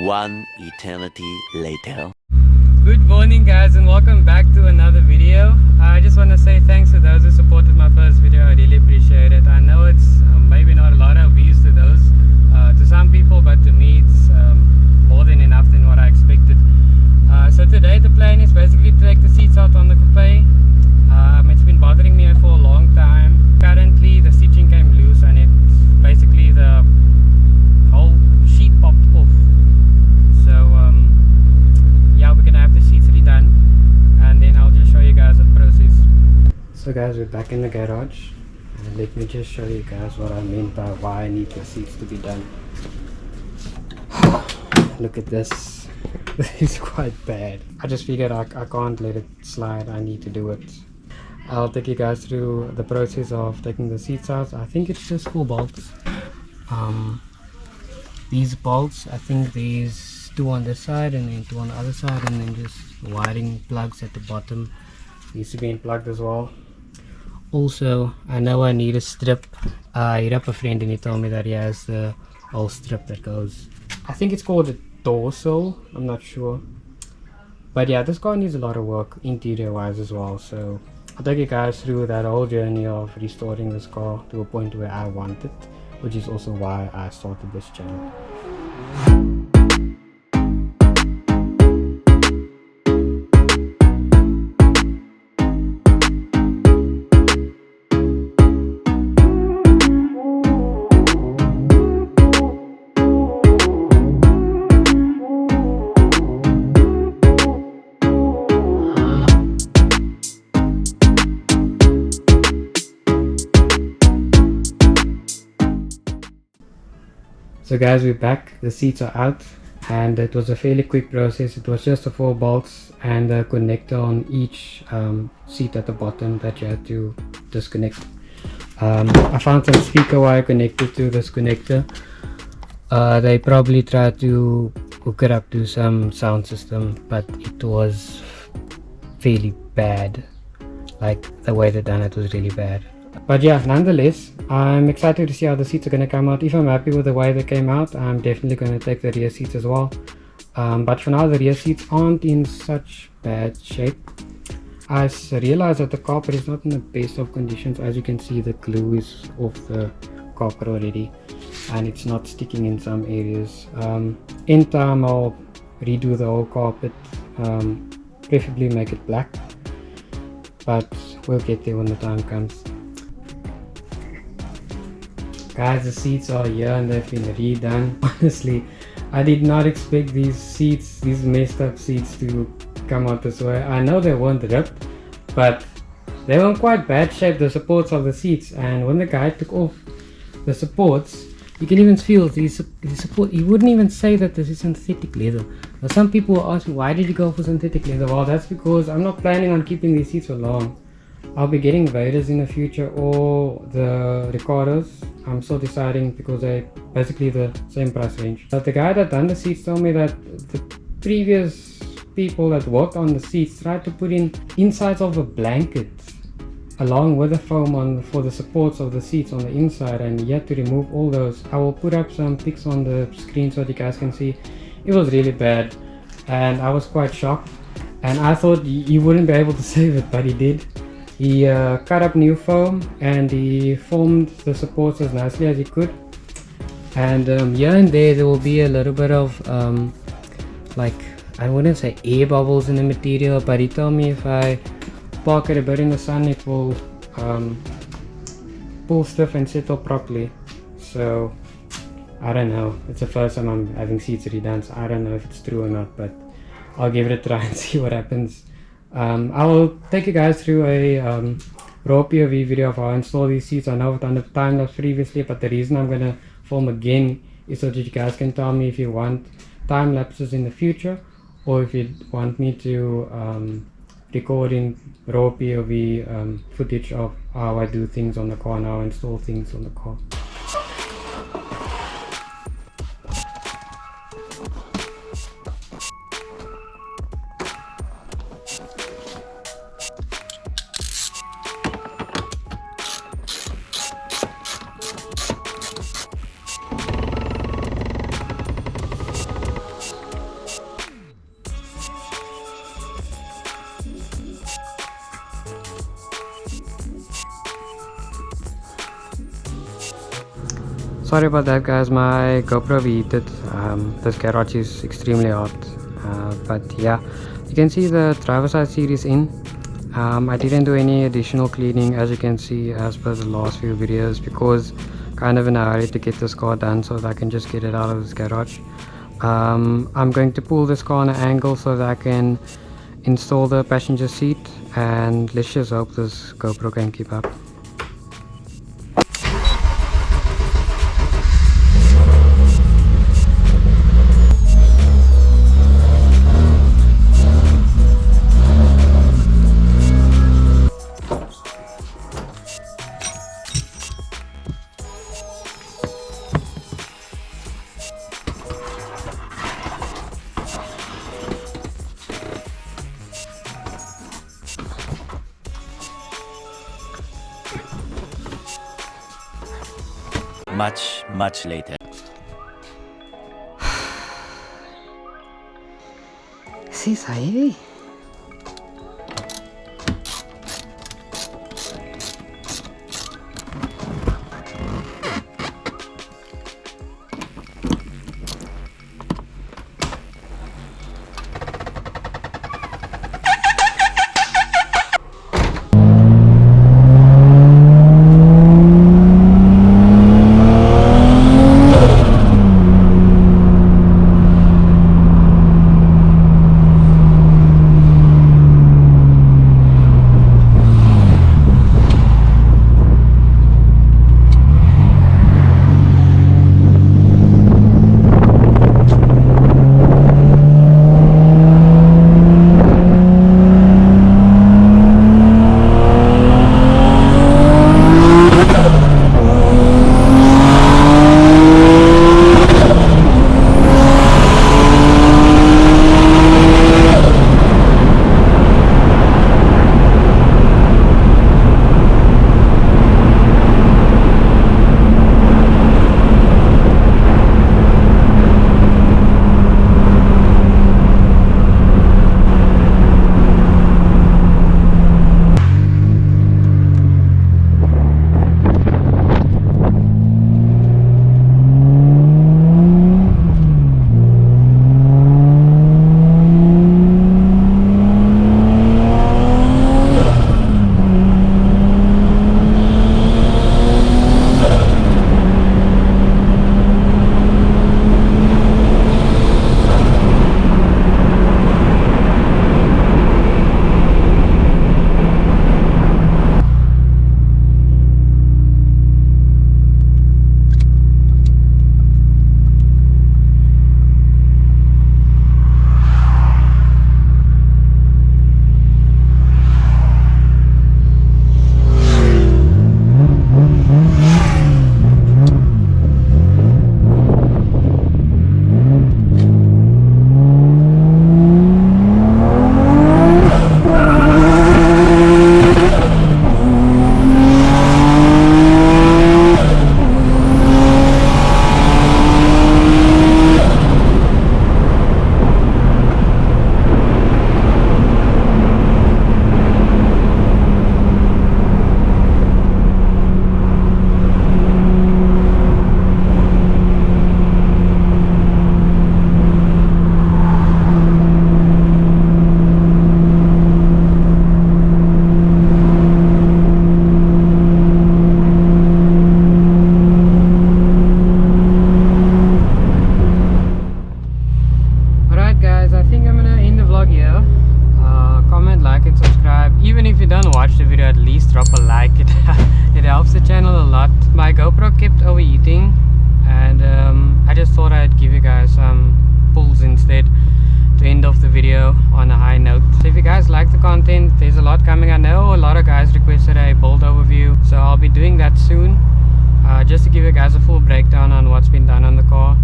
One eternity later. Good morning guys, and welcome back to another video. I just want to say thanks to those who supported my first video. I really appreciate it. I know it's maybe not a lot of views to those, to some people, but to me it's more than enough than what I expected. So today the plan is basically to take the seats out on the coupe. It's been bothering me for a long time. Currently the stitching came loose and it's basically the whole sheet popped off. So yeah, we're gonna have the seats redone and then I'll just show you guys the process. So guys, we're back in the garage and let me just show you guys what I meant by why I need the seats to be done. Look at this. This is quite bad. I just figured I can't let it slide. I need to do it. I'll take you guys through the process of taking the seats out. I think it's just 4 bolts. These bolts, I think there's 2 on this side and then 2 on the other side, and then just wiring plugs at the bottom needs to be unplugged as well. Also, I know I need a strip. I hit up a friend and he told me that he has the whole strip that goes, I think it's called a dorsal, I'm not sure. But yeah, this car needs a lot of work interior wise as well, so I'll take you guys through that whole journey of restoring this car to a point where I want it, which is also why I started this channel. So guys, we're back, the seats are out and it was a fairly quick process. It was just the 4 bolts and a connector on each seat at the bottom that you had to disconnect. I found some speaker wire connected to this connector. They probably tried to hook it up to some sound system, but it was fairly bad. Like the way they done it was really bad. But yeah, nonetheless, I'm excited to see how the seats are going to come out. If I'm happy with the way they came out, I'm definitely going to take the rear seats as well. But for now, the rear seats aren't in such bad shape. I realized that the carpet is not in the best of conditions. As you can see, the glue is off the carpet already and it's not sticking in some areas. In time, I'll redo the whole carpet, preferably make it black, but we'll get there when the time comes. Guys, the seats are here and they've been redone. Honestly, I did not expect these seats, these messed up seats, to come out this way. I know they weren't ripped, but they were in quite bad shape, the supports of the seats. And when the guy took off the supports, you can even feel the support. He wouldn't even say that this is synthetic leather. Now some people will ask me, why did you go for synthetic leather? Well, that's because I'm not planning on keeping these seats for long. I'll be getting Vaders in the future or the Ricardos. I'm still deciding because they're basically the same price range. But the guy that done the seats told me that the previous people that worked on the seats tried to put in insides of a blanket along with the foam for the supports of the seats on the inside, and you had to remove all those. I will put up some pics on the screen so that you guys can see. It was really bad and I was quite shocked, and I thought he wouldn't be able to save it, but he did. He cut up new foam and he formed the supports as nicely as he could. And here and there will be a little bit of like, I wouldn't say air bubbles in the material, but he told me if I park it a bit in the sun, it will pull stiff and settle properly. So I don't know, it's the first time I'm having seats redone, so I don't know if it's true or not, but I'll give it a try and see what happens. I will take you guys through a raw POV video of how I install these seats. I know I've done a time lapse previously, but the reason I'm going to film again is so that you guys can tell me if you want time lapses in the future, or if you want me to record in raw POV footage of how I do things on the car and how I install things on the car. Sorry about that guys, my GoPro overheated. This garage is extremely hot. But yeah, you can see the driver's side seat is in. I didn't do any additional cleaning, as you can see, as per the last few videos, because kind of in a hurry to get this car done so that I can just get it out of this garage. I'm going to pull this car on an angle so that I can install the passenger seat, and let's just hope this GoPro can keep up. Much later. Sí, es ahí. helps the channel a lot. My GoPro kept overheating, and I just thought I'd give you guys some pulls instead to end off the video on a high note. So if you guys like the content, there's a lot coming. I know a lot of guys requested a build overview, so I'll be doing that soon, just to give you guys a full breakdown on what's been done on the car.